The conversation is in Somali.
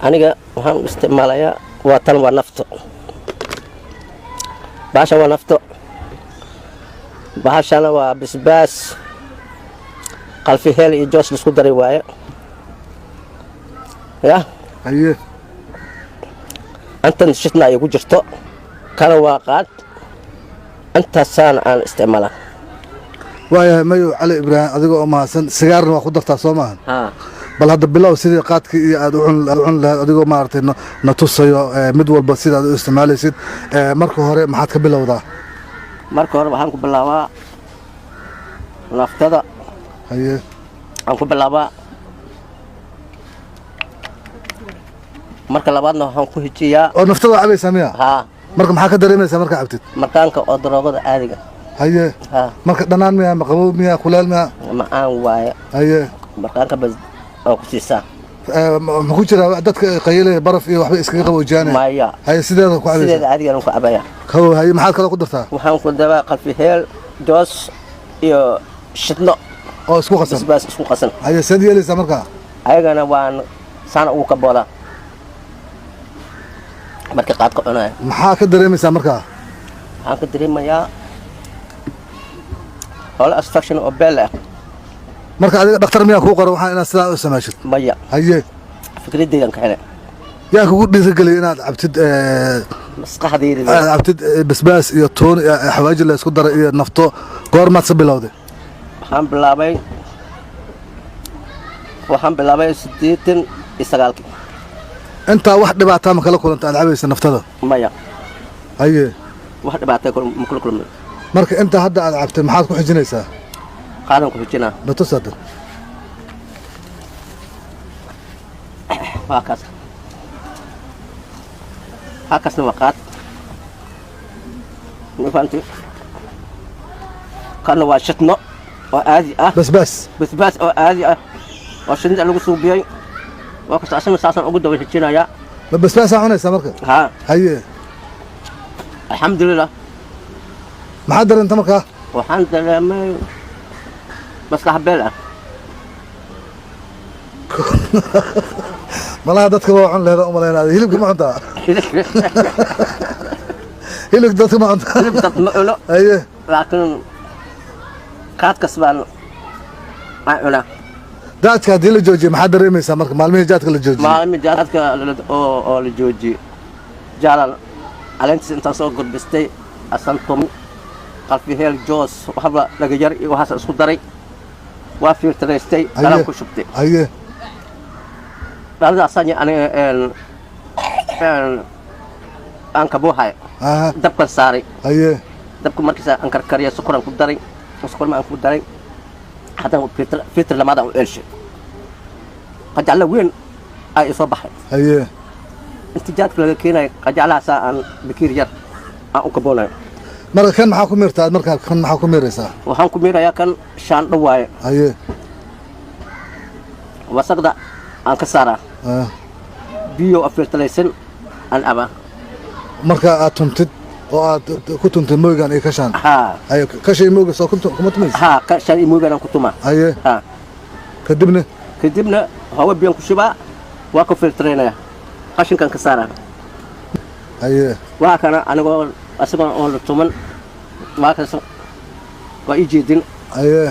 aniga waxaan isticmaalayaa waa tan waa nafto baasha waa nafto baashana waa bisbaas qalfi heel iyo joos isku daray waaye ya haye antan shidna ay ku jirto kana waa qaad antaasaan aan isticmaalaa waayahay mayo cali ibraahim adiga oo mahadsan sigaarna waa ku dartaa soo maahan bal hadda bilow sidii qaadkii iyo aad u cun lahayd adigoo maaragtay na tusayo mid walba sidaad u isticmaalaysid marka hore maxaad ka bilowdaa marka hore waxaan ku bilaabaa naftada haye aan ku bilaabaa marka labaadna waxaan ku hijiyaa oo naftada waa cabaysaa miya marka maxaa ka dareemaysaa markaa cabtid markaanka oo daroogada caadiga haye marka dhanaan miya ma qabow miya kuleel miya macaan waaye haye markaanka bas oo ku siisaa ma ku jiraa dadka qaylay baraf iyo waxba iskaga qaboojiyaanay maya haye sideeda ku cabaysaa sideeda caadiga aan ku cabaya kow haye maxaad kala ku dartaa waxaan ku daraa qalfi heel joos iyo shidno oo isku qasan bisbaas isku qasan haye saad yeelaysaa markaa ayagana waan saan ugu kaboodaa marka qaad ka cunaya maxaa ka dareemaysaa markaa waxaan ka dareemayaa hole astraction oo beel ah marka adiga dhakhtar miyaa kuu qoro waxaan inaad sidaa u samaashid maya haye fikradeydan ka hele yaa kugu dhiirigeliyay inaad cabtid maskaxdayda cabtid basbaas iyo toon xawaaji la isku daray iyo nafto goormaad sa bilowday waxaan bilaabay 89 intaa wax dhibaataa ma kala kulanta aad cabaysa naftada maya haye wax dhibaataa ma kula kulmay marka inta hadda aad cabtay maxaad ku xijinaysaa qaadan ku xijinaa natusada هاكسنا وقات نفانتي كان واشتنا وآذي بس وآذي وشند لو سوبيي وقت عشان اساسا اقول دوي حجينا يا بس عنيسا marka ها haye الحمد لله ما حد انت marka waxaan dareemay maskax beel ah malaha dadka waa cun leedahay u maleynaa hilibka ma cuntaa hilibka dadka ma cuntaa hilibka ma cuno haye laakiin kaad kasbaan ma cuna daadka hadii la joojiyo maxaa dareemaysaa marka maalmihii jaadka la joojiyo maalmihii jaadka oo la joojiyo jaalan alentis intaan soo gudbistay asantum qalfi heel joos waxba laga yar iyo waxaas isku daray waa filtreystay alaan ku shubtay haye dhalada asanya aan ka buuxay dabkan saaray haye dabku markiisa aan karkariya sokoran ku daray sokor ma aan ku daray haddana filter lamada u elshay qajacla weyn ay soo baxay haye intijaadka laga keenay qajaclahaasa aan bikiir yar aan u kaboonayo marka kan maxaa ku miirtaa marka kan maxaa ku miiraysaa waxaan ku miirayaa kan shaandho waaye haye wasaqda aan ka saaraa biyo afirtalaysan aan abaa marka aad tuntid oo aad ku tuntid mooygan iyo kashaan haye kashay mooga soo kuma tumaysa kashaan iyo mooygan aan ku tumaa haye kadibna hawa biyan ku shubaa waa ku filtreynaya qashinkan ka saaraa haye waa kana anigoo asagoo oo la tuman waa ii jeedin haye